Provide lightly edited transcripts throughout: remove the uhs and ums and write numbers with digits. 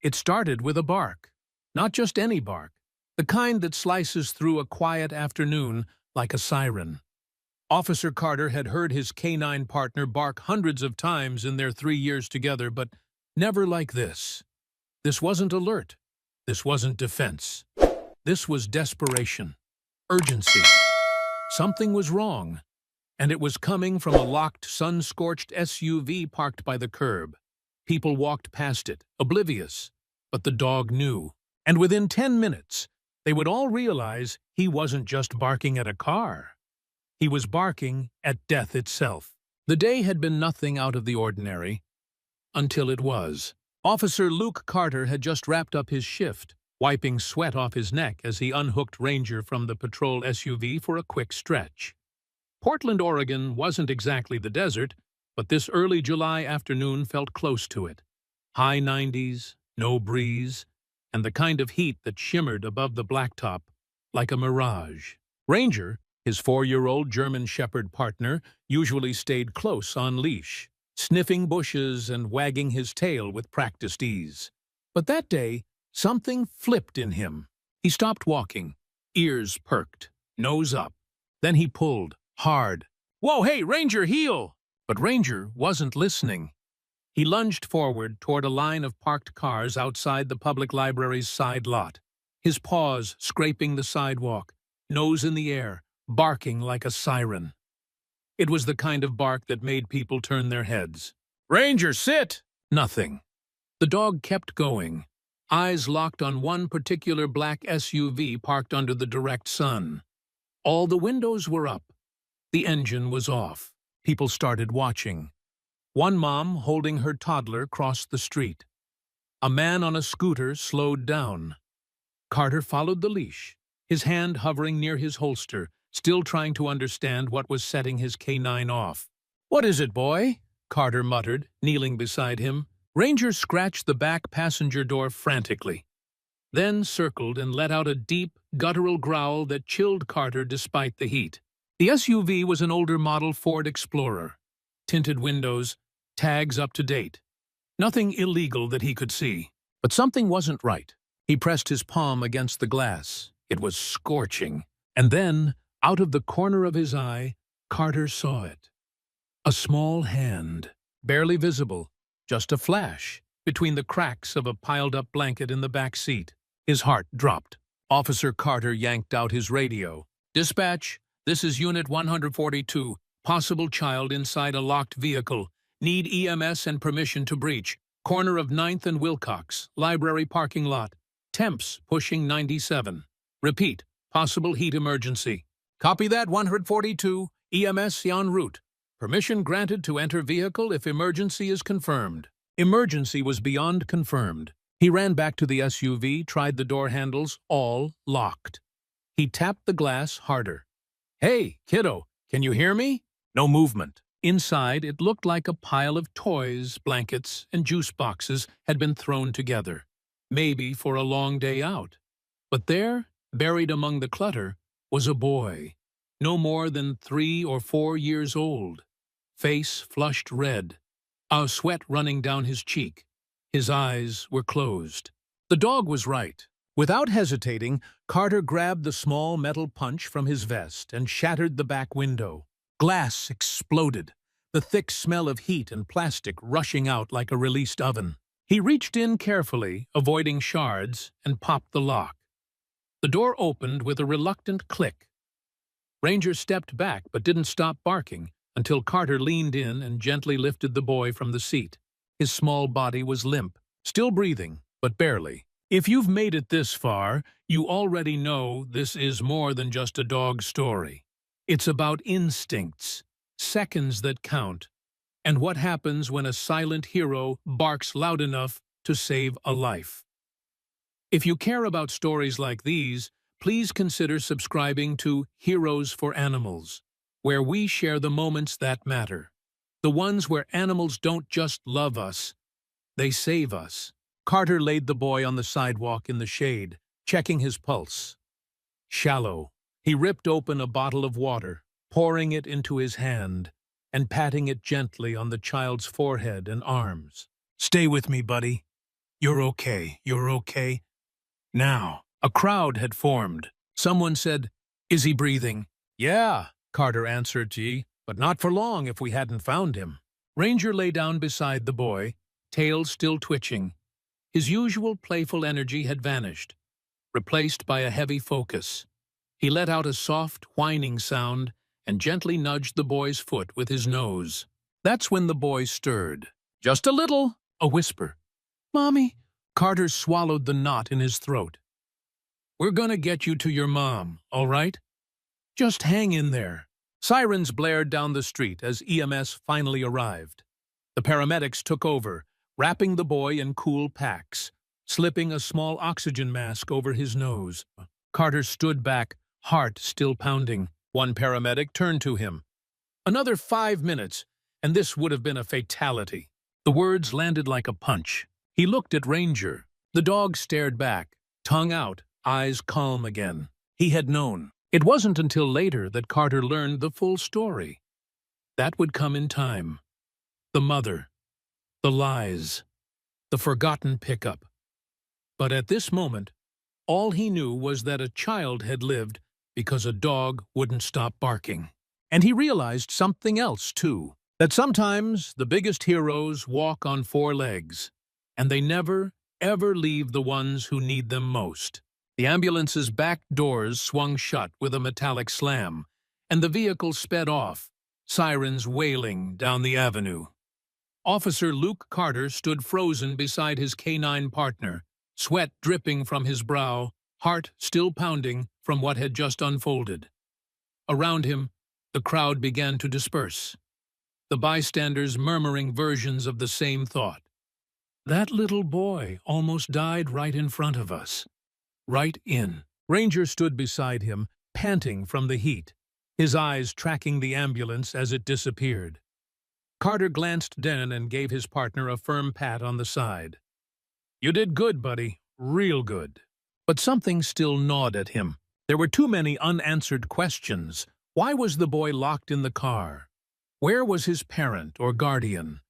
It started with a bark. Not just any bark, the kind that slices through a quiet afternoon like a siren. Officer Carter had heard his canine partner bark hundreds of times in their 3 years together, but never like this. This wasn't alert. This wasn't defense. This was desperation. Urgency. Something was wrong, and it was coming from a locked, sun-scorched SUV parked by the curb. People walked past it, oblivious, but the dog knew. And within 10 minutes, they would all realize he wasn't just barking at a car. He was barking at death itself. The day had been nothing out of the ordinary, until it was. Officer Luke Carter had just wrapped up his shift, wiping sweat off his neck as he unhooked Ranger from the patrol SUV for a quick stretch. Portland, Oregon wasn't exactly the desert, but this early July afternoon felt close to it. High 90s, no breeze, and the kind of heat that shimmered above the blacktop like a mirage. Ranger, his 4-year-old German Shepherd partner, usually stayed close on leash, sniffing bushes and wagging his tail with practiced ease. But that day, something flipped in him. He stopped walking, ears perked, nose up. Then he pulled, hard. "Whoa, hey, Ranger, heel!" But Ranger wasn't listening. He lunged forward toward a line of parked cars outside the public library's side lot, his paws scraping the sidewalk, nose in the air, barking like a siren. It was the kind of bark that made people turn their heads. "Ranger, sit!" Nothing. The dog kept going, eyes locked on one particular black SUV parked under the direct sun. All the windows were up. The engine was off. People started watching. One mom, holding her toddler, crossed the street. A man on a scooter slowed down. Carter followed the leash, his hand hovering near his holster, still trying to understand what was setting his canine off. "What is it, boy?" Carter muttered, kneeling beside him. Ranger scratched the back passenger door frantically, then circled and let out a deep, guttural growl that chilled Carter despite the heat. The SUV was an older model Ford Explorer. Tinted windows, tags up to date. Nothing illegal that he could see. But something wasn't right. He pressed his palm against the glass. It was scorching. And then, out of the corner of his eye, Carter saw it. A small hand, barely visible, just a flash, between the cracks of a piled-up blanket in the back seat. His heart dropped. Officer Carter yanked out his radio. "Dispatch, this is Unit 142. Possible child inside a locked vehicle. Need EMS and permission to breach. Corner of 9th and Wilcox, library parking lot. Temps pushing 97. Repeat, possible heat emergency. Copy that, 142. EMS en route. Permission granted to enter vehicle if emergency is confirmed." Emergency was beyond confirmed. He ran back to the SUV, tried the door handles, all locked. He tapped the glass harder. "Hey, kiddo, can you hear me?" No movement. Inside, it looked like a pile of toys, blankets, and juice boxes had been thrown together, maybe for a long day out. But there, buried among the clutter, was a boy, no more than 3 or 4 years old, face flushed red, a sweat running down his cheek. His eyes were closed. The dog was right. Without hesitating, Carter grabbed the small metal punch from his vest and shattered the back window. Glass exploded, the thick smell of heat and plastic rushing out like a released oven. He reached in carefully, avoiding shards, and popped the lock. The door opened with a reluctant click. Ranger stepped back but didn't stop barking until Carter leaned in and gently lifted the boy from the seat. His small body was limp, still breathing, but barely. If you've made it this far, you already know this is more than just a dog story. It's about instincts, seconds that count, and what happens when a silent hero barks loud enough to save a life. If you care about stories like these, please consider subscribing to Heroes for Animals, where we share the moments that matter. The ones where animals don't just love us, they save us. Carter laid the boy on the sidewalk in the shade, checking his pulse. Shallow. He ripped open a bottle of water, pouring it into his hand, and patting it gently on the child's forehead and arms. "Stay with me, buddy. You're okay. You're okay. Now, a crowd had formed. Someone said, "Is he breathing?" "Yeah," Carter answered, "Gee, but not for long if we hadn't found him." Ranger lay down beside the boy, tail still twitching. His usual playful energy had vanished, replaced by a heavy focus. He let out a soft, whining sound and gently nudged the boy's foot with his nose. That's when the boy stirred. "Just a little," a whisper. "Mommy." Carter swallowed the knot in his throat. "We're gonna get you to your mom, all right? Just hang in there." Sirens blared down the street as EMS finally arrived. The paramedics took over, wrapping the boy in cool packs, slipping a small oxygen mask over his nose. Carter stood back, heart still pounding. One paramedic turned to him. "Another 5 minutes, and this would have been a fatality." The words landed like a punch. He looked at Ranger. The dog stared back, tongue out, eyes calm again. He had known. It wasn't until later that Carter learned the full story. That would come in time. The mother, the lies, the forgotten pickup. But at this moment, all he knew was that a child had lived because a dog wouldn't stop barking. And he realized something else, too, that sometimes the biggest heroes walk on 4 legs, and they never, ever leave the ones who need them most. The ambulance's back doors swung shut with a metallic slam, and the vehicle sped off, sirens wailing down the avenue. Officer Luke Carter stood frozen beside his canine partner, sweat dripping from his brow, heart still pounding from what had just unfolded. Around him, the crowd began to disperse, the bystanders murmuring versions of the same thought. That little boy almost died right in front of us. Right in. Ranger stood beside him, panting from the heat, his eyes tracking the ambulance as it disappeared. Carter glanced down and gave his partner a firm pat on the side. "You did good, buddy. Real good." But something still gnawed at him. There were too many unanswered questions. Why was the boy locked in the car? Where was his parent or guardian?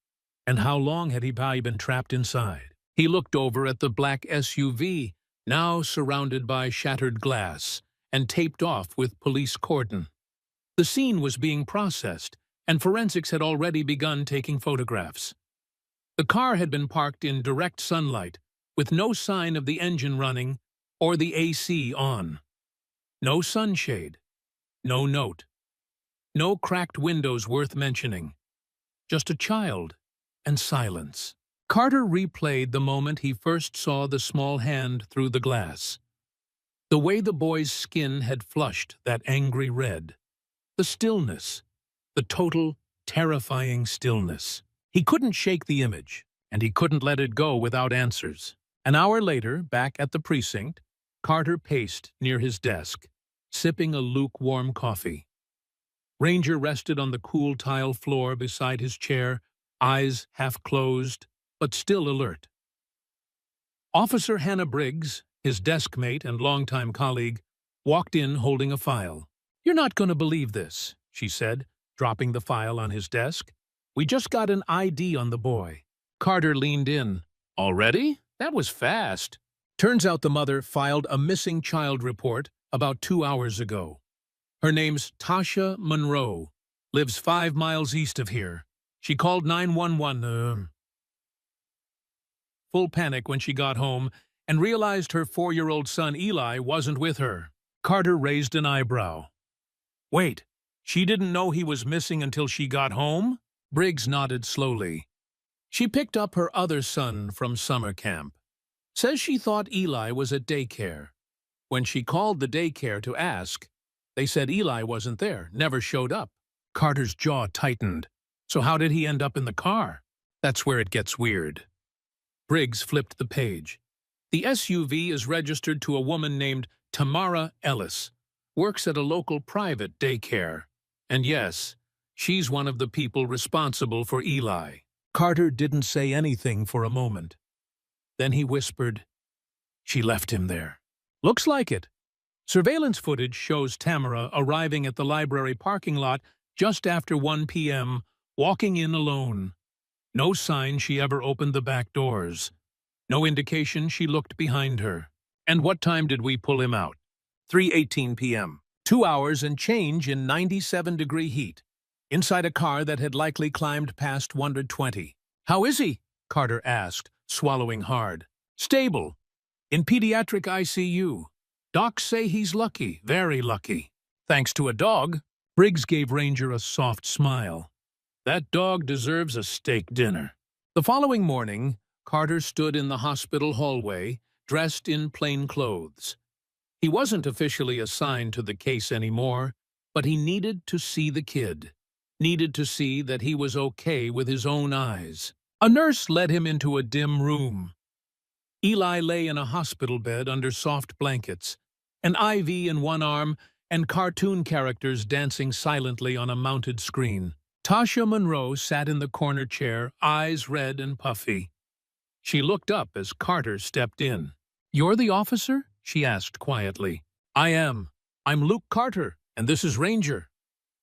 And how long had he been trapped inside? He looked over at the black SUV, now surrounded by shattered glass and taped off with police cordon. The scene was being processed, and forensics had already begun taking photographs. The car had been parked in direct sunlight, with no sign of the engine running or the AC on. No sunshade, no note, no cracked windows worth mentioning. Just a child and silence. Carter replayed the moment he first saw the small hand through the glass. The way the boy's skin had flushed that angry red. The stillness. The total, terrifying stillness. He couldn't shake the image, and he couldn't let it go without answers. An hour later, back at the precinct, Carter paced near his desk, sipping a lukewarm coffee. Ranger rested on the cool tile floor beside his chair, eyes half closed, but still alert. Officer Hannah Briggs, his desk-mate and longtime colleague, walked in holding a file. "You're not going to believe this," she said, dropping the file on his desk. "We just got an ID on the boy." Carter leaned in. "Already? That was fast." Turns out the mother filed a missing child report about 2 hours ago. Her name's Tasha Monroe, lives 5 miles east of here. She called 911, full panic when she got home and realized her 4-year-old son Eli wasn't with her. Carter raised an eyebrow. "Wait, she didn't know he was missing until she got home?" Briggs nodded slowly. "She picked up her other son from summer camp. Says she thought Eli was at daycare. When she called the daycare to ask, they said Eli wasn't there, never showed up." Carter's jaw tightened. "So how did he end up in the car?" "That's where it gets weird." Briggs flipped the page. "The SUV is registered to a woman named Tamara Ellis, works at a local private daycare. And yes, she's one of the people responsible for Eli." Carter didn't say anything for a moment. Then he whispered, "She left him there." "Looks like it." Surveillance footage shows Tamara arriving at the library parking lot just after 1 p.m., walking in alone. No sign she ever opened the back doors. No indication she looked behind her. And what time did we pull him out? 3:18 p.m. 2 hours and change in 97-degree heat. Inside a car that had likely climbed past 120. How is he? Carter asked, swallowing hard. Stable. In pediatric ICU. Docs say he's lucky, very lucky. Thanks to a dog. Briggs gave Ranger a soft smile. That dog deserves a steak dinner. The following morning, Carter stood in the hospital hallway, dressed in plain clothes. He wasn't officially assigned to the case anymore, but he needed to see the kid. Needed to see that he was okay with his own eyes. A nurse led him into a dim room. Eli lay in a hospital bed under soft blankets, an IV in one arm, and cartoon characters dancing silently on a mounted screen. Tasha Monroe sat in the corner chair, eyes red and puffy. She looked up as Carter stepped in. "You're the officer?" she asked quietly. "I am. I'm Luke Carter, and this is Ranger."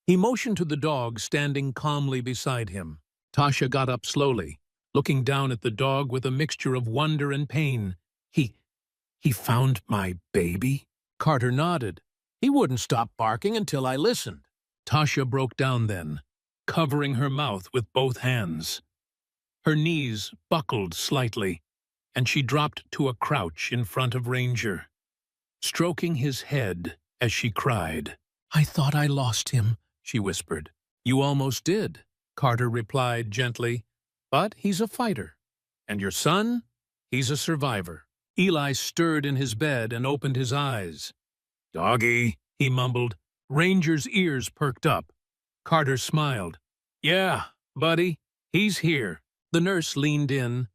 He motioned to the dog standing calmly beside him. Tasha got up slowly, looking down at the dog with a mixture of wonder and pain. He found my baby?" Carter nodded. "He wouldn't stop barking until I listened." Tasha broke down then, covering her mouth with both hands. Her knees buckled slightly, and she dropped to a crouch in front of Ranger, stroking his head as she cried. "I thought I lost him," she whispered. "You almost did," Carter replied gently. "But he's a fighter. And your son? He's a survivor." Eli stirred in his bed and opened his eyes. "Doggy," he mumbled. Ranger's ears perked up. Carter smiled. "Yeah, buddy, he's here." The nurse leaned in.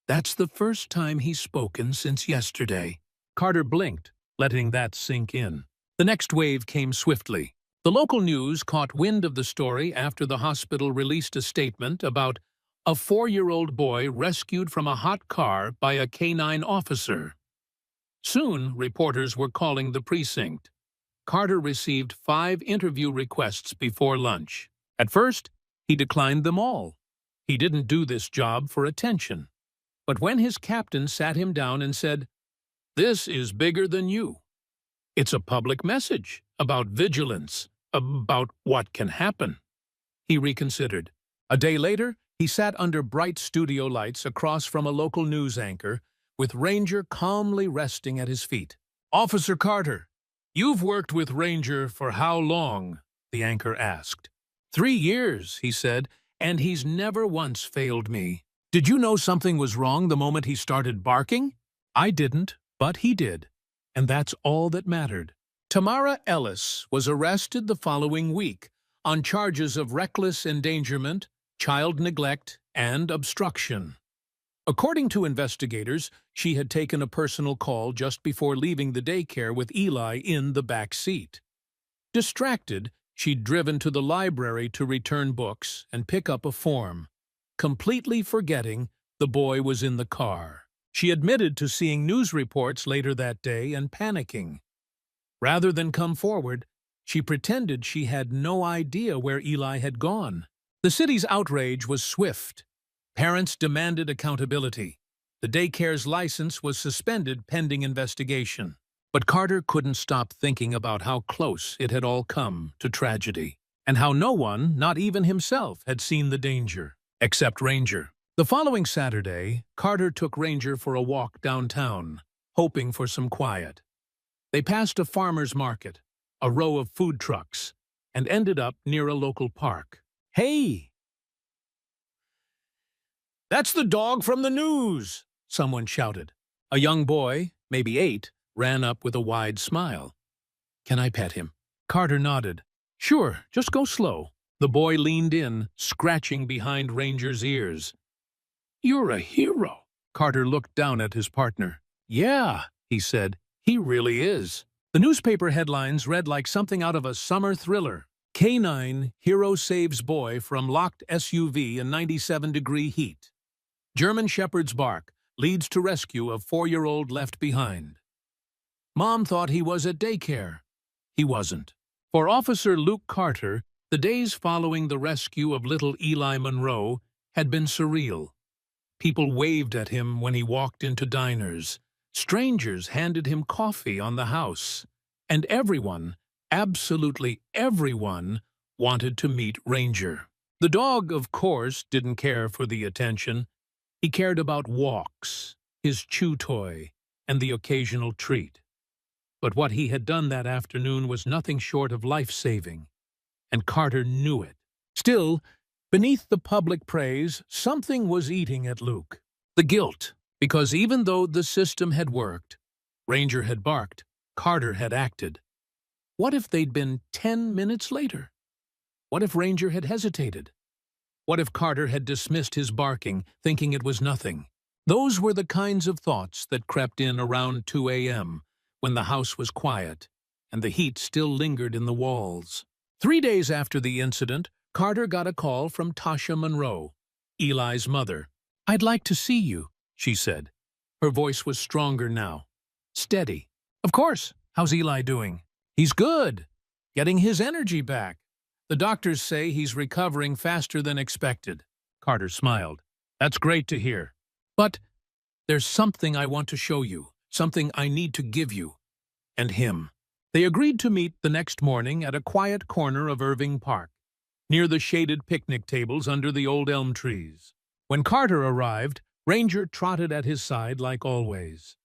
"That's the first time he's spoken since yesterday." Carter blinked, letting that sink in. The next wave came swiftly. The local news caught wind of the story after the hospital released a statement about a 4-year-old boy rescued from a hot car by a canine officer. Soon, reporters were calling the precinct. Carter received 5 interview requests before lunch. At first, he declined them all. He didn't do this job for attention. But when his captain sat him down and said, "This is bigger than you. It's a public message about vigilance, about what can happen," he reconsidered. A day later, he sat under bright studio lights across from a local news anchor, with Ranger calmly resting at his feet. "Officer Carter, you've worked with Ranger for how long?" the anchor asked. 3 years, he said, "and he's never once failed me." "Did you know something was wrong the moment he started barking?" "I didn't, but he did. And that's all that mattered." Tamara Ellis was arrested the following week on charges of reckless endangerment, child neglect, and obstruction. According to investigators, she had taken a personal call just before leaving the daycare with Eli in the back seat. Distracted, she'd driven to the library to return books and pick up a form, completely forgetting the boy was in the car. She admitted to seeing news reports later that day and panicking. Rather than come forward, she pretended she had no idea where Eli had gone. The city's outrage was swift. Parents demanded accountability. The daycare's license was suspended pending investigation. But Carter couldn't stop thinking about how close it had all come to tragedy, and how no one, not even himself, had seen the danger, except Ranger. The following Saturday, Carter took Ranger for a walk downtown, hoping for some quiet. They passed a farmer's market, a row of food trucks, and ended up near a local park. "Hey! That's the dog from the news!" someone shouted. A young boy, maybe 8, ran up with a wide smile. "Can I pet him?" Carter nodded. "Sure, just go slow." The boy leaned in, scratching behind Ranger's ears. "You're a hero." Carter looked down at his partner. "Yeah," he said, "he really is." The newspaper headlines read like something out of a summer thriller. K9, hero saves boy from locked SUV in 97-degree heat. German Shepherd's bark leads to rescue of 4-year-old left behind. Mom thought he was at daycare. He wasn't. For Officer Luke Carter, the days following the rescue of little Eli Monroe had been surreal. People waved at him when he walked into diners. Strangers handed him coffee on the house. And everyone, absolutely everyone, wanted to meet Ranger. The dog, of course, didn't care for the attention. He cared about walks, his chew toy, and the occasional treat. But what he had done that afternoon was nothing short of life-saving, and Carter knew it. Still, beneath the public praise, something was eating at Luke. The guilt, because even though the system had worked, Ranger had barked, Carter had acted. What if they'd been 10 minutes later? What if Ranger had hesitated? What if Carter had dismissed his barking, thinking it was nothing? Those were the kinds of thoughts that crept in around 2 a.m., when the house was quiet and the heat still lingered in the walls. 3 days after the incident, Carter got a call from Tasha Monroe, Eli's mother. "I'd like to see you," she said. Her voice was stronger now, steady. "Of course. How's Eli doing?" "He's good. Getting his energy back. The doctors say he's recovering faster than expected." Carter smiled. "That's great to hear. But there's something I want to show you, something I need to give you, and him." They agreed to meet the next morning at a quiet corner of Irving Park, near the shaded picnic tables under the old elm trees. When Carter arrived, Ranger trotted at his side like always.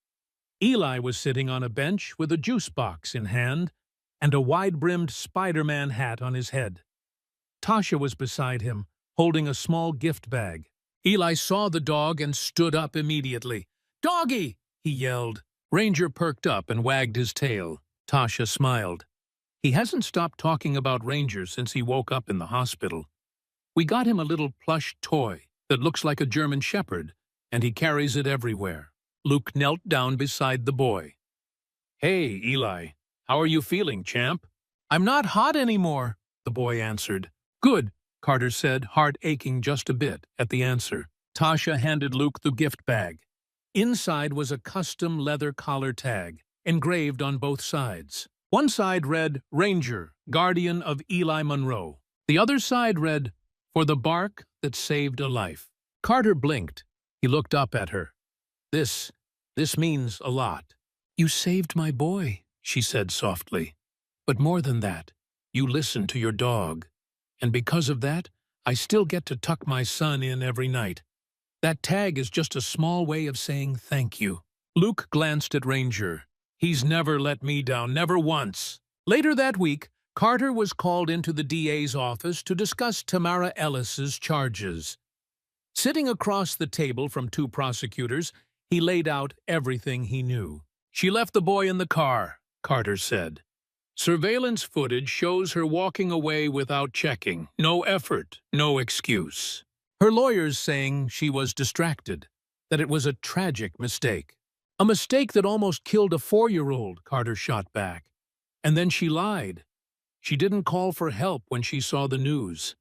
Eli was sitting on a bench with a juice box in hand and a wide-brimmed Spider-Man hat on his head. Tasha was beside him, holding a small gift bag. Eli saw the dog and stood up immediately. "Doggy!" he yelled. Ranger perked up and wagged his tail. Tasha smiled. "He hasn't stopped talking about Ranger since he woke up in the hospital. We got him a little plush toy that looks like a German shepherd, and he carries it everywhere." Luke knelt down beside the boy. "Hey, Eli, how are you feeling, champ?" "I'm not hot anymore," the boy answered. "Good," Carter said, heart aching just a bit at the answer. Tasha handed Luke the gift bag. Inside was a custom leather collar tag, engraved on both sides. One side read, "Ranger, guardian of Eli Monroe." The other side read, "For the bark that saved a life." Carter blinked. He looked up at her. This means a lot." "You saved my boy," she said softly. "But more than that, you listened to your dog. And because of that, I still get to tuck my son in every night. That tag is just a small way of saying thank you." Luke glanced at Ranger. "He's never let me down, never once." Later that week, Carter was called into the DA's office to discuss Tamara Ellis's charges. Sitting across the table from two prosecutors, he laid out everything he knew. "She left the boy in the car," Carter said. "Surveillance footage shows her walking away without checking. No effort, no excuse. Her lawyers saying she was distracted, that it was a tragic mistake. A mistake that almost killed a 4-year-old, Carter shot back. And then she lied. She didn't call for help when she saw the news.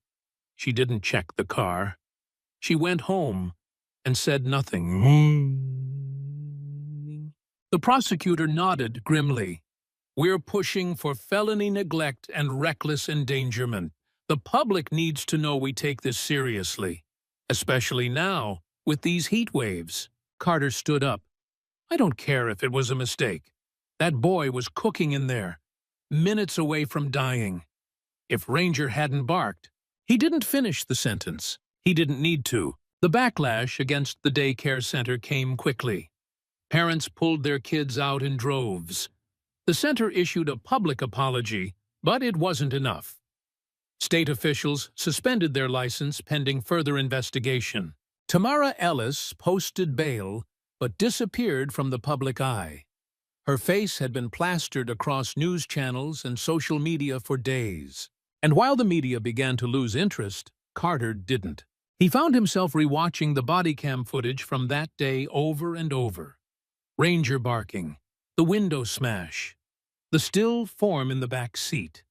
She didn't check the car. She went home and said nothing." The prosecutor nodded grimly. "We're pushing for felony neglect and reckless endangerment. The public needs to know we take this seriously, especially now, with these heat waves." Carter stood up. "I don't care if it was a mistake. That boy was cooking in there, minutes away from dying. If Ranger hadn't barked." He didn't finish the sentence. He didn't need to. The backlash against the daycare center came quickly. Parents pulled their kids out in droves. The center issued a public apology, but it wasn't enough. State officials suspended their license pending further investigation. Tamara Ellis posted bail, but disappeared from the public eye. Her face had been plastered across news channels and social media for days. And while the media began to lose interest, Carter didn't. He found himself rewatching the body cam footage from that day over and over. Ranger barking, the window smash, the still form in the back seat.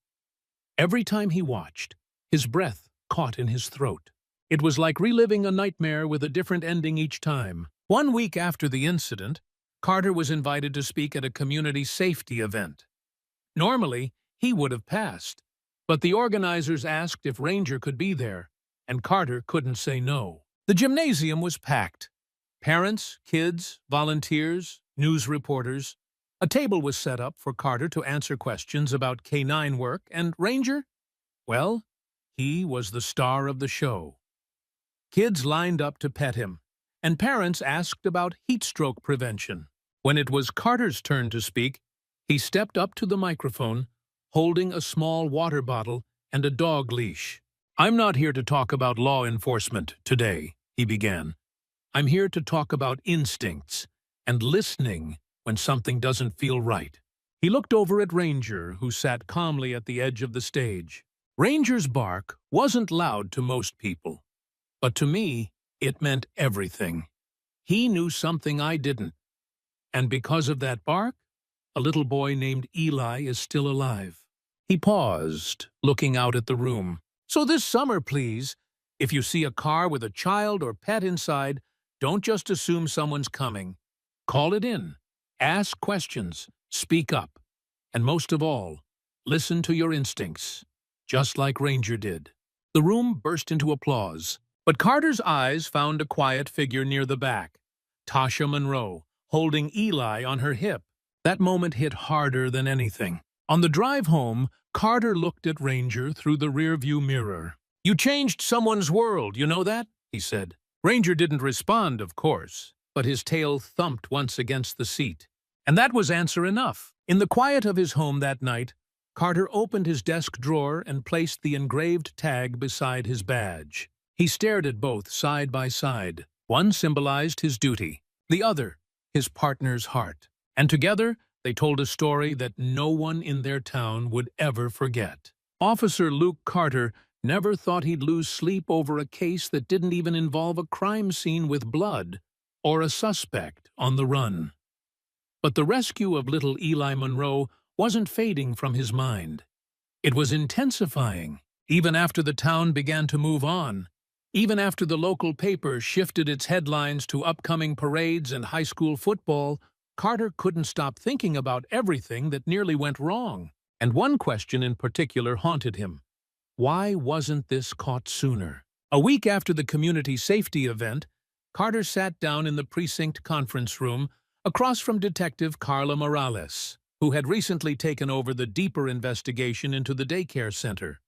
Every time he watched, his breath caught in his throat. It was like reliving a nightmare with a different ending each time. 1 week after the incident, Carter was invited to speak at a community safety event. Normally, he would have passed, but the organizers asked if Ranger could be there, and Carter couldn't say no. The gymnasium was packed. Parents, kids, volunteers, news reporters. A table was set up for Carter to answer questions about K-9 work, and Ranger, well, he was the star of the show. Kids lined up to pet him, and parents asked about heat stroke prevention. When it was Carter's turn to speak, he stepped up to the microphone, holding a small water bottle and a dog leash. "I'm not here to talk about law enforcement today," he began. "I'm here to talk about instincts and listening when something doesn't feel right." He looked over at Ranger, who sat calmly at the edge of the stage. Ranger's bark wasn't loud to most people, but to me, it meant everything. He knew something I didn't, and because of that bark, a little boy named Eli is still alive. He paused, looking out at the room. "So this summer, please, if you see a car with a child or pet inside, don't just assume someone's coming. Call it in. Ask questions. Speak up. And most of all, listen to your instincts, just like Ranger did." The room burst into applause, but Carter's eyes found a quiet figure near the back, Tasha Monroe, holding Eli on her hip. That moment hit harder than anything. On the drive home, Carter looked at Ranger through the rearview mirror. "You changed someone's world, you know that?" he said. Ranger didn't respond, of course, but his tail thumped once against the seat. And that was answer enough. In the quiet of his home that night, Carter opened his desk drawer and placed the engraved tag beside his badge. He stared at both side by side. One symbolized his duty, the other, his partner's heart. And together, they told a story that no one in their town would ever forget. Officer Luke Carter never thought he'd lose sleep over a case that didn't even involve a crime scene with blood or a suspect on the run. But the rescue of little Eli Monroe wasn't fading from his mind. It was intensifying, even after the town began to move on. Even after the local paper shifted its headlines to upcoming parades and high school football, Carter couldn't stop thinking about everything that nearly went wrong. And one question in particular haunted him. Why wasn't this caught sooner? A week after the community safety event, Carter sat down in the precinct conference room across from Detective Carla Morales, who had recently taken over the deeper investigation into the daycare center.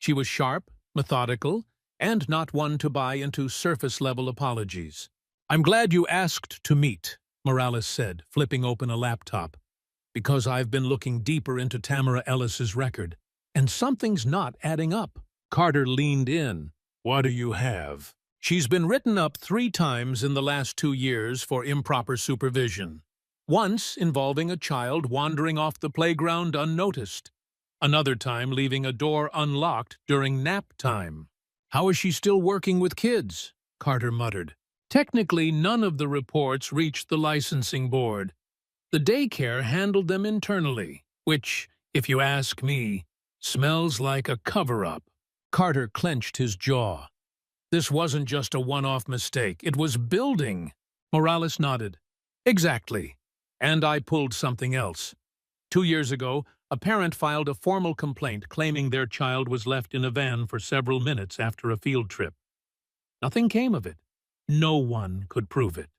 She was sharp, methodical, and not one to buy into surface-level apologies. "I'm glad you asked to meet," Morales said, flipping open a laptop, "because I've been looking deeper into Tamara Ellis's record, and something's not adding up." Carter leaned in. "What do you have?" "She's been written up 3 times in the last 2 years for improper supervision. Once involving a child wandering off the playground unnoticed. Another time leaving a door unlocked during nap time." "How is she still working with kids?" Carter muttered. "Technically, none of the reports reached the licensing board. The daycare handled them internally, which, if you ask me, smells like a cover-up." Carter clenched his jaw. This wasn't just a one-off mistake. It was building. Morales nodded. "Exactly. And I pulled something else. 2 years ago, a parent filed a formal complaint claiming their child was left in a van for several minutes after a field trip. Nothing came of it. No one could prove it.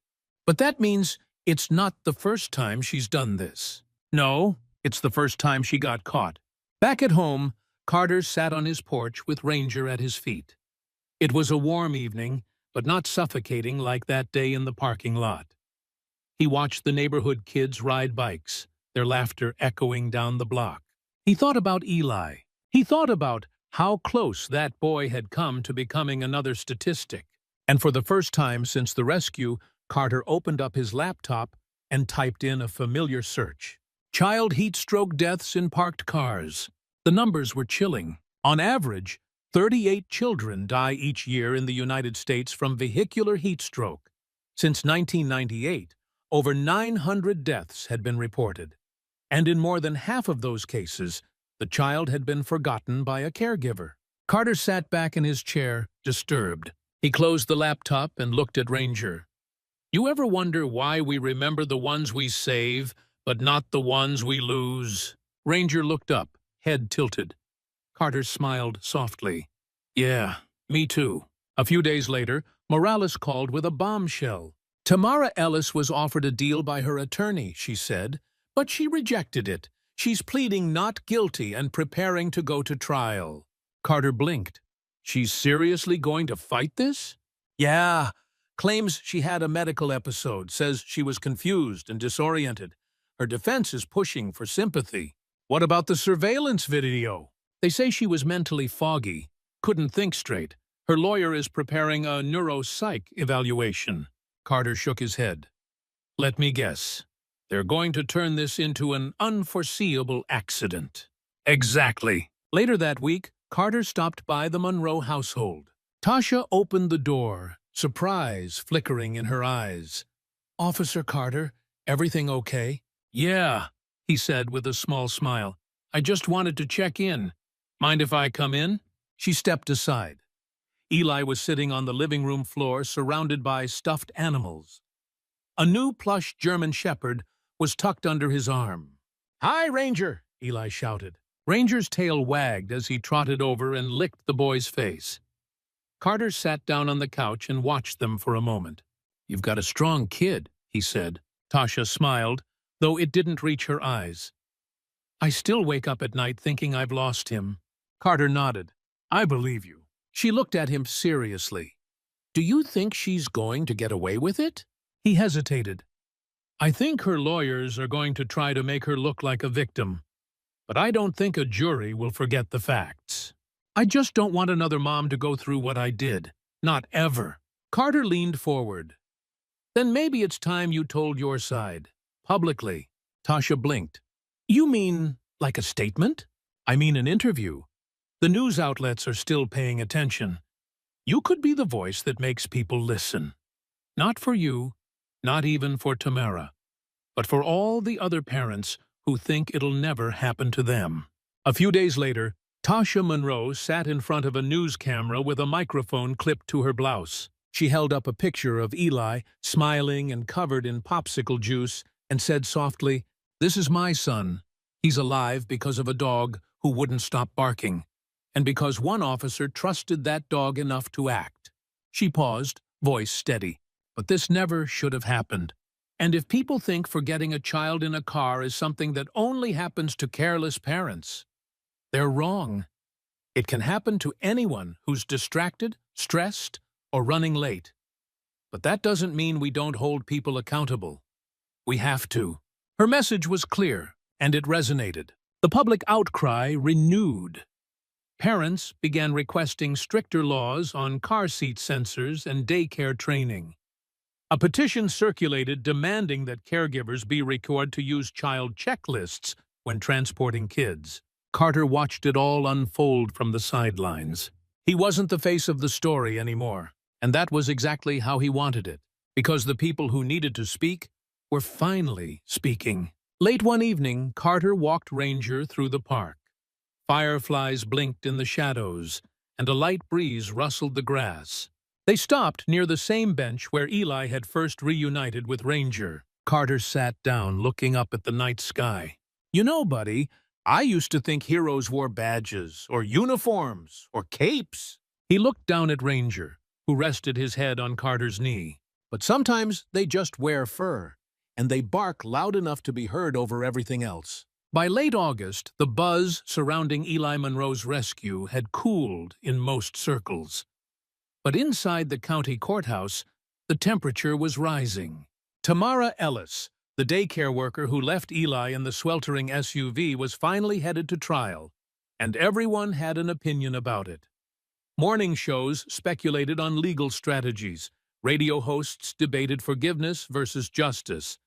But that means it's not the first time she's done this. No, it's the first time she got caught." Back at home, Carter sat on his porch with Ranger at his feet. It was a warm evening, but not suffocating like that day in the parking lot. He watched the neighborhood kids ride bikes, their laughter echoing down the block. He thought about Eli. He thought about how close that boy had come to becoming another statistic. And for the first time since the rescue, Carter opened up his laptop and typed in a familiar search. Child heat stroke deaths in parked cars. The numbers were chilling. On average, 38 children die each year in the United States from vehicular heat stroke. Since 1998, over 900 deaths had been reported. And in more than half of those cases, the child had been forgotten by a caregiver. Carter sat back in his chair, disturbed. He closed the laptop and looked at Ranger. "You ever wonder why we remember the ones we save, but not the ones we lose?" Ranger looked up, head tilted. Carter smiled softly. "Yeah, me too." A few days later, Morales called with a bombshell. Tamara Ellis was offered a deal by her attorney, she said, but she rejected it. She's pleading not guilty and preparing to go to trial. Carter blinked. She's seriously going to fight this? Yeah. Claims she had a medical episode, says she was confused and disoriented. Her defense is pushing for sympathy. What about the surveillance video? They say she was mentally foggy, couldn't think straight. Her lawyer is preparing a neuropsych evaluation. Carter shook his head. Let me guess. They're going to turn this into an unforeseeable accident. Exactly. Later that week, Carter stopped by the Monroe household. Tasha opened the door, surprise flickering in her eyes. Officer Carter, everything okay? Yeah, he said with a small smile. I just wanted to check in. Mind if I come in? She stepped aside. Eli was sitting on the living room floor surrounded by stuffed animals. A new plush German shepherd was tucked under his arm. Hi, Ranger, Eli shouted. Ranger's tail wagged as he trotted over and licked the boy's face. Carter sat down on the couch and watched them for a moment. You've got a strong kid, he said. Tasha smiled, though it didn't reach her eyes. I still wake up at night thinking I've lost him. Carter nodded. I believe you. She looked at him seriously. Do you think she's going to get away with it? He hesitated. I think her lawyers are going to try to make her look like a victim. But I don't think a jury will forget the facts. I just don't want another mom to go through what I did. Not ever. Carter leaned forward. Then maybe it's time you told your side. Publicly. Tasha blinked. You mean like a statement? I mean an interview. The news outlets are still paying attention. You could be the voice that makes people listen. Not for you, not even for Tamara, but for all the other parents who think it'll never happen to them. A few days later, Tasha Monroe sat in front of a news camera with a microphone clipped to her blouse. She held up a picture of Eli, smiling and covered in popsicle juice, and said softly, This is my son. He's alive because of a dog who wouldn't stop barking, and because one officer trusted that dog enough to act. She paused, voice steady. But this never should have happened. And if people think forgetting a child in a car is something that only happens to careless parents, they're wrong. It can happen to anyone who's distracted, stressed, or running late. But that doesn't mean we don't hold people accountable. We have to. Her message was clear, and it resonated. The public outcry renewed. Parents began requesting stricter laws on car seat sensors and daycare training. A petition circulated demanding that caregivers be required to use child checklists when transporting kids. Carter watched it all unfold from the sidelines. He wasn't the face of the story anymore, and that was exactly how he wanted it, because the people who needed to speak were finally speaking. Late one evening, Carter walked Ranger through the park. Fireflies blinked in the shadows, and a light breeze rustled the grass. They stopped near the same bench where Eli had first reunited with Ranger. Carter sat down, looking up at the night sky. You know, buddy, I used to think heroes wore badges, or uniforms, or capes. He looked down at Ranger, who rested his head on Carter's knee. But sometimes they just wear fur, and they bark loud enough to be heard over everything else. By late August, the buzz surrounding Eli Monroe's rescue had cooled in most circles. But inside the county courthouse, the temperature was rising. Tamara Ellis, the daycare worker who left Eli in the sweltering SUV, was finally headed to trial, and everyone had an opinion about it. Morning shows speculated on legal strategies. Radio hosts debated forgiveness versus justice.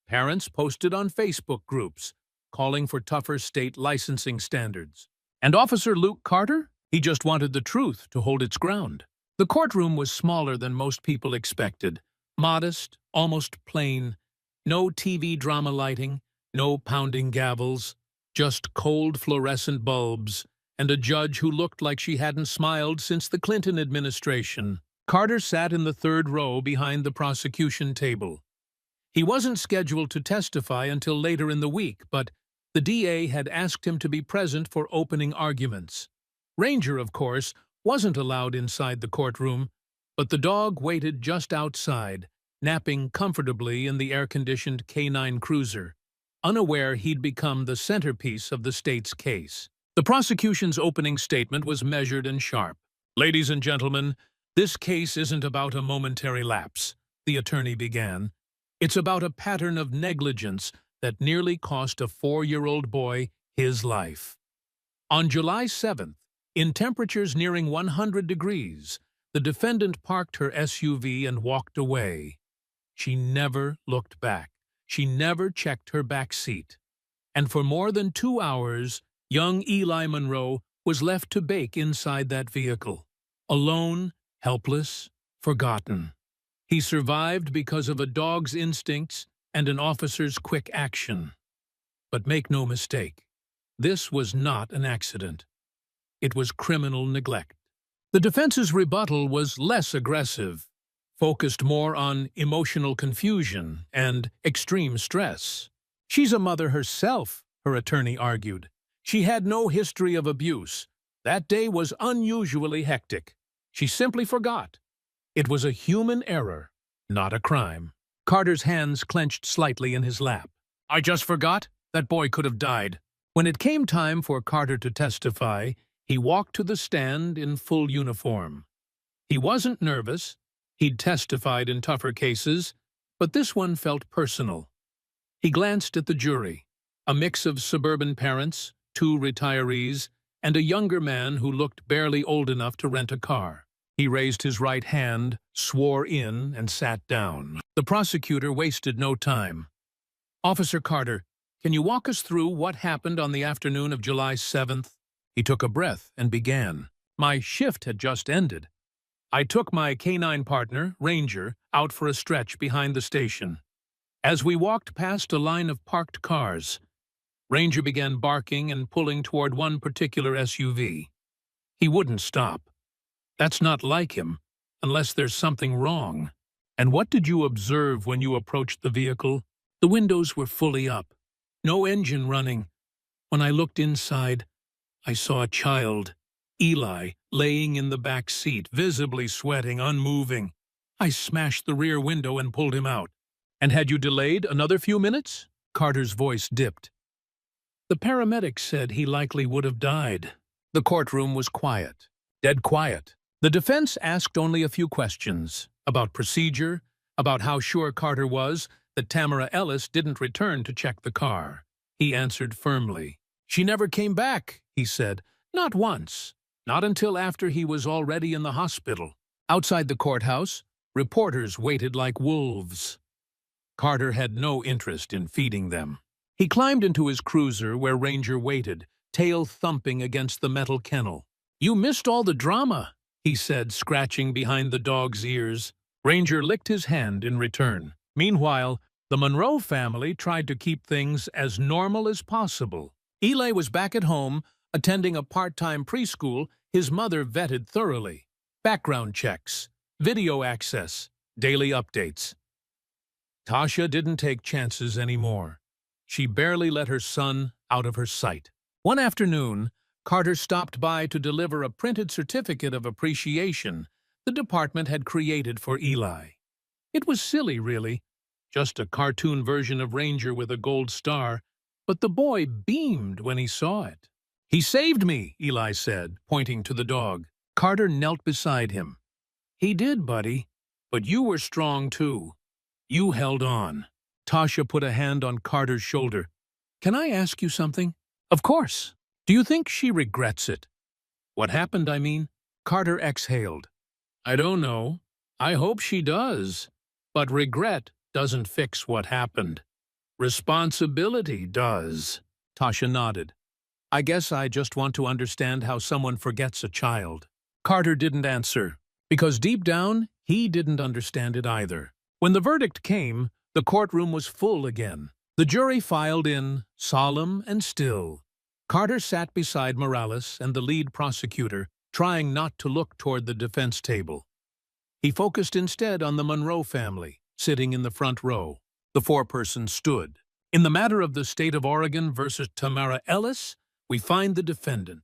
Parents posted on Facebook groups, calling for tougher state licensing standards. And Officer Luke Carter? He just wanted the truth to hold its ground. The courtroom was smaller than most people expected. Modest, almost plain. No TV drama lighting, no pounding gavels, just cold fluorescent bulbs, and a judge who looked like she hadn't smiled since the Clinton administration. Carter sat in the third row behind the prosecution table. He wasn't scheduled to testify until later in the week, but the DA had asked him to be present for opening arguments. Ranger, of course, wasn't allowed inside the courtroom, but the dog waited just outside, napping comfortably in the air-conditioned K9 cruiser, unaware he'd become the centerpiece of the state's case. The prosecution's opening statement was measured and sharp. "Ladies and gentlemen, this case isn't about a momentary lapse," the attorney began. "It's about a pattern of negligence that nearly cost a 4-year-old boy his life." On July 7th, in temperatures nearing 100 degrees, the defendant parked her SUV and walked away. She never looked back. She never checked her back seat. And for more than 2 hours, young Eli Monroe was left to bake inside that vehicle. Alone, helpless, forgotten. He survived because of a dog's instincts and an officer's quick action. But make no mistake, this was not an accident. It was criminal neglect. The defense's rebuttal was less aggressive, focused more on emotional confusion and extreme stress. "She's a mother herself," her attorney argued. "She had no history of abuse. That day was unusually hectic. She simply forgot. It was a human error, not a crime." Carter's hands clenched slightly in his lap. "I just forgot? That boy could have died." When it came time for Carter to testify, he walked to the stand in full uniform. He wasn't nervous. He'd testified in tougher cases, but this one felt personal. He glanced at the jury, a mix of suburban parents, 2 retirees, and a younger man who looked barely old enough to rent a car. He raised his right hand, swore in, and sat down. The prosecutor wasted no time. "Officer Carter, can you walk us through what happened on the afternoon of July 7th? He took a breath and began. "My shift had just ended. I took my K9 partner, Ranger, out for a stretch behind the station. As we walked past a line of parked cars, Ranger began barking and pulling toward one particular SUV. He wouldn't stop. That's not like him, unless there's something wrong." "And what did you observe when you approached the vehicle?" "The windows were fully up. No engine running. When I looked inside, I saw a child, Eli, laying in the back seat, visibly sweating, unmoving. I smashed the rear window and pulled him out." "And had you delayed another few minutes?" Carter's voice dipped. "The paramedics said he likely would have died." The courtroom was quiet, dead quiet. The defense asked only a few questions about procedure, about how sure Carter was that Tamara Ellis didn't return to check the car. He answered firmly. "She never came back," he said. "Not once. Not until after he was already in the hospital." Outside the courthouse, reporters waited like wolves. Carter had no interest in feeding them. He climbed into his cruiser where Ranger waited, tail thumping against the metal kennel. "You missed all the drama," he said, scratching behind the dog's ears. Ranger licked his hand in return. Meanwhile, the Monroe family tried to keep things as normal as possible. Eli was back at home, attending a part-time preschool his mother vetted thoroughly. Background checks, video access, daily updates. Tasha didn't take chances anymore. She barely let her son out of her sight. One afternoon, Carter stopped by to deliver a printed certificate of appreciation the department had created for Eli. It was silly, really, just a cartoon version of Ranger with a gold star, but the boy beamed when he saw it. "He saved me," Eli said, pointing to the dog. Carter knelt beside him. "He did, buddy, but you were strong too. You held on." Tasha put a hand on Carter's shoulder. "Can I ask you something?" "Of course." "Do you think she regrets it?" "What happened, I mean?" Carter exhaled. "I don't know. I hope she does. But regret doesn't fix what happened. Responsibility does." Tasha nodded. "I guess I just want to understand how someone forgets a child." Carter didn't answer, because deep down, he didn't understand it either. When the verdict came, the courtroom was full again. The jury filed in, solemn and still. Carter sat beside Morales and the lead prosecutor, trying not to look toward the defense table. He focused instead on the Monroe family, sitting in the front row. The foreperson stood. In the matter of the state of Oregon versus Tamara Ellis, we find the defendant,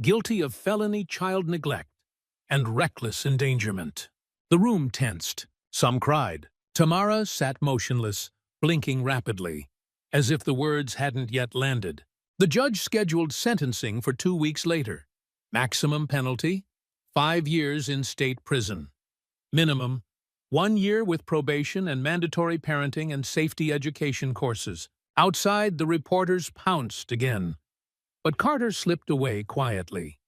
guilty of felony child neglect and reckless endangerment. The room tensed. Some cried. Tamara sat motionless, blinking rapidly, as if the words hadn't yet landed. The judge scheduled sentencing for 2 weeks later. Maximum penalty, 5 years in state prison. Minimum, 1 year with probation and mandatory parenting and safety education courses. Outside, the reporters pounced again. But Carter slipped away quietly.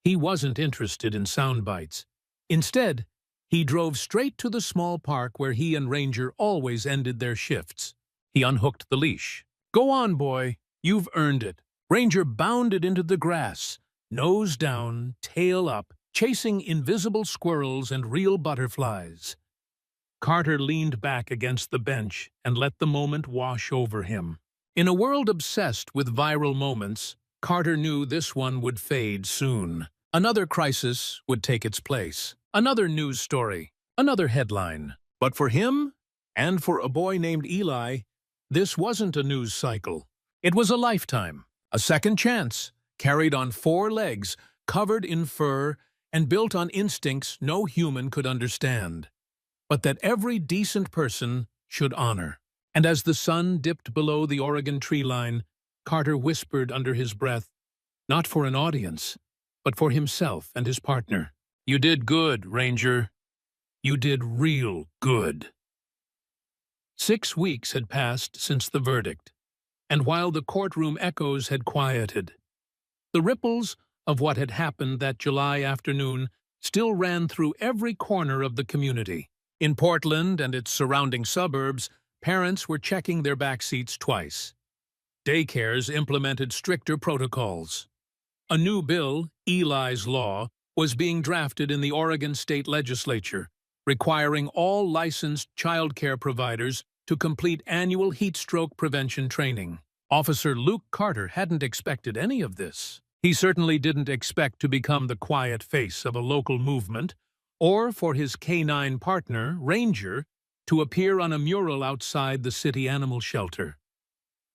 He wasn't interested in sound bites. Instead, he drove straight to the small park where he and Ranger always ended their shifts. He unhooked the leash. "Go on, boy. You've earned it." Ranger bounded into the grass, nose down, tail up, chasing invisible squirrels and real butterflies. Carter leaned back against the bench and let the moment wash over him. In a world obsessed with viral moments, Carter knew this one would fade soon. Another crisis would take its place. Another news story. Another headline. But for him, and for a boy named Eli, this wasn't a news cycle. It was a lifetime. A second chance, carried on 4 legs, covered in fur, and built on instincts no human could understand, but that every decent person should honor. And as the sun dipped below the Oregon tree line, Carter whispered under his breath, not for an audience, but for himself and his partner, "You did good, Ranger. You did real good." 6 weeks had passed since the verdict, and while the courtroom echoes had quieted, the ripples of what had happened that July afternoon still ran through every corner of the community. In Portland and its surrounding suburbs, parents were checking their back seats twice. Daycares implemented stricter protocols. A new bill, Eli's Law, was being drafted in the Oregon State Legislature, requiring all licensed childcare providers to complete annual heat stroke prevention training. Officer Luke Carter hadn't expected any of this. He certainly didn't expect to become the quiet face of a local movement, or for his canine partner, Ranger, to appear on a mural outside the city animal shelter.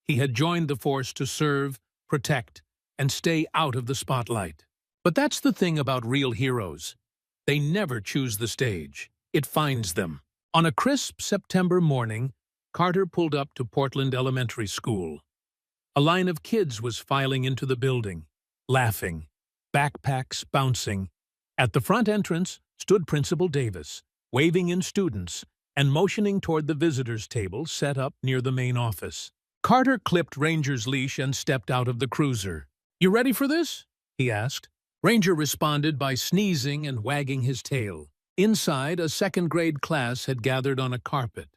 He had joined the force to serve, protect, and stay out of the spotlight. But that's the thing about real heroes. They never choose the stage. It finds them. On a crisp September morning, Carter pulled up to Portland Elementary School. A line of kids was filing into the building, laughing, backpacks bouncing. At the front entrance stood Principal Davis, waving in students and motioning toward the visitors' table set up near the main office. Carter clipped Ranger's leash and stepped out of the cruiser. "You ready for this?" he asked. Ranger responded by sneezing and wagging his tail. Inside, a second-grade class had gathered on a carpet.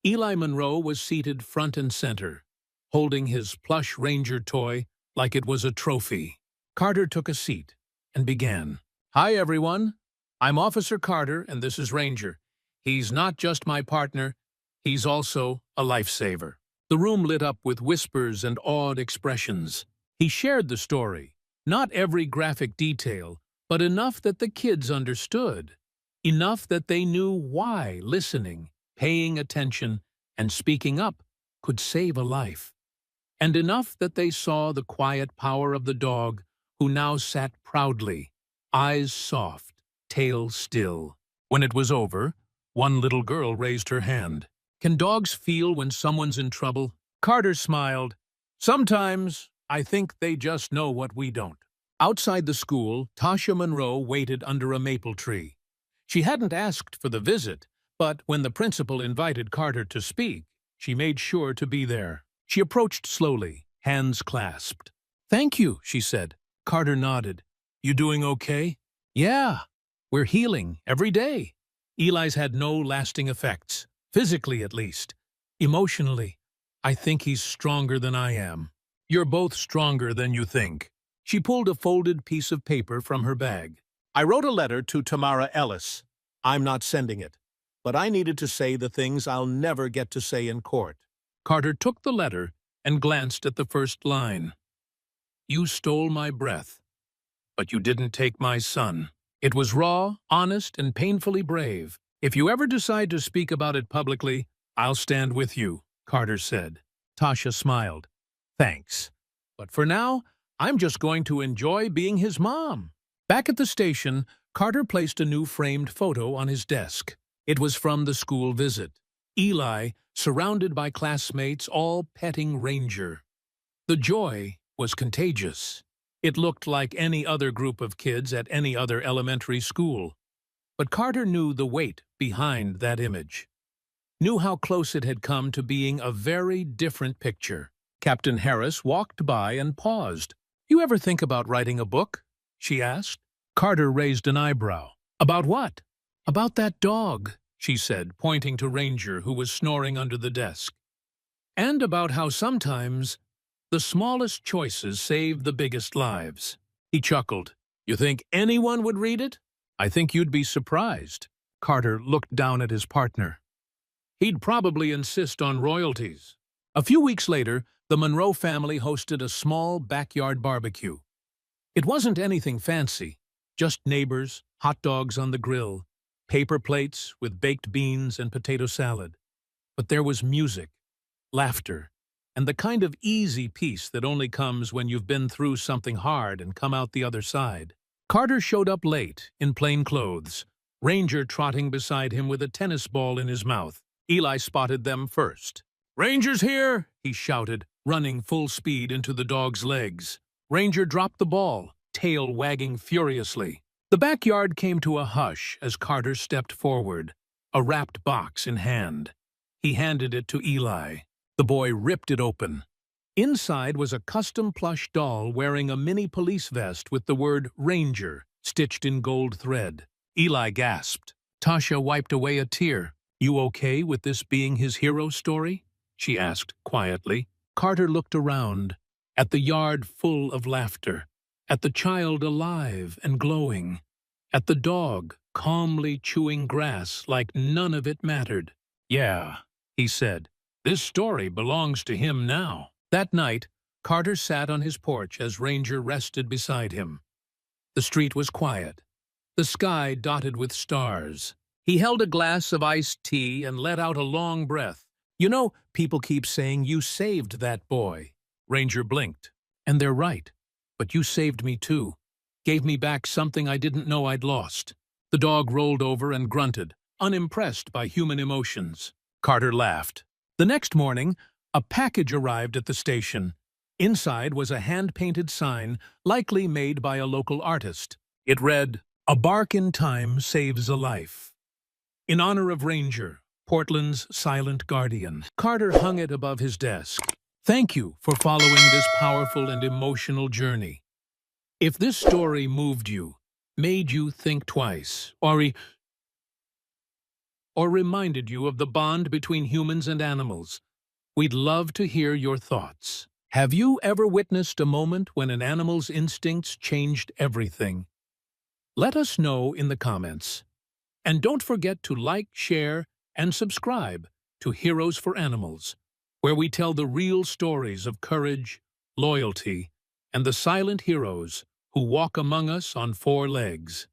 Eli Monroe was seated front and center, holding his plush Ranger toy like it was a trophy. Carter took a seat and began. "Hi, everyone. I'm Officer Carter, and this is Ranger. He's not just my partner, he's also a lifesaver." The room lit up with whispers and awed expressions. He shared the story, not every graphic detail, but enough that the kids understood. Enough that they knew why listening, paying attention, and speaking up could save a life. And enough that they saw the quiet power of the dog who now sat proudly, eyes soft, tail still. When it was over, one little girl raised her hand. "Can dogs feel when someone's in trouble?" Carter smiled. "Sometimes, I think they just know what we don't." Outside the school, Tasha Monroe waited under a maple tree. She hadn't asked for the visit, but when the principal invited Carter to speak, she made sure to be there. She approached slowly, hands clasped. "Thank you," she said. Carter nodded. "You doing okay?" "Yeah, we're healing every day." Eli's had no lasting effects, physically at least. Emotionally, I think he's stronger than I am. "You're both stronger than you think." She pulled a folded piece of paper from her bag. "I wrote a letter to Tamara Ellis. I'm not sending it, but I needed to say the things I'll never get to say in court." Carter took the letter and glanced at the first line. "You stole my breath, but you didn't take my son." It was raw, honest, and painfully brave. "If you ever decide to speak about it publicly, I'll stand with you," Carter said. Tasha smiled. "Thanks. But for now, I'm just going to enjoy being his mom." Back at the station, Carter placed a new framed photo on his desk. It was from the school visit. Eli, surrounded by classmates, all petting Ranger. The joy was contagious. It looked like any other group of kids at any other elementary school. But Carter knew the weight behind that image. Knew how close it had come to being a very different picture. Captain Harris walked by and paused. "You ever think about writing a book?" she asked. Carter raised an eyebrow. "About what?" "About that dog," she said, pointing to Ranger, who was snoring under the desk. "And about how sometimes the smallest choices save the biggest lives." He chuckled. "You think anyone would read it?" "I think you'd be surprised." Carter looked down at his partner. "He'd probably insist on royalties." A few weeks later, the Monroe family hosted a small backyard barbecue. It wasn't anything fancy, just neighbors, hot dogs on the grill, paper plates with baked beans and potato salad. But there was music, laughter, and the kind of easy peace that only comes when you've been through something hard and come out the other side. Carter showed up late, in plain clothes, Ranger trotting beside him with a tennis ball in his mouth. Eli spotted them first. "Ranger's here!" he shouted, running full speed into the dog's legs. Ranger dropped the ball, tail wagging furiously. The backyard came to a hush as Carter stepped forward, a wrapped box in hand. He handed it to Eli. The boy ripped it open. Inside was a custom plush doll wearing a mini police vest with the word Ranger stitched in gold thread. Eli gasped. Tasha wiped away a tear. "You okay with this being his hero story?" she asked quietly. Carter looked around, at the yard full of laughter, at the child alive and glowing, at the dog calmly chewing grass like none of it mattered. "Yeah," he said, "this story belongs to him now." That night, Carter sat on his porch as Ranger rested beside him. The street was quiet, the sky dotted with stars. He held a glass of iced tea and let out a long breath. "You know, people keep saying you saved that boy." Ranger blinked. "And they're right. But you saved me too. Gave me back something I didn't know I'd lost." The dog rolled over and grunted, unimpressed by human emotions. Carter laughed. The next morning, a package arrived at the station. Inside was a hand-painted sign, likely made by a local artist. It read, "A bark in time saves a life." In honor of Ranger, Portland's silent guardian. Carter hung it above his desk. "Thank you for following this powerful and emotional journey. If this story moved you, made you think twice, or reminded you of the bond between humans and animals, we'd love to hear your thoughts. Have you ever witnessed a moment when an animal's instincts changed everything? Let us know in the comments. And don't forget to like, share, and subscribe to Heroes for Animals, where we tell the real stories of courage, loyalty, and the silent heroes who walk among us on four legs.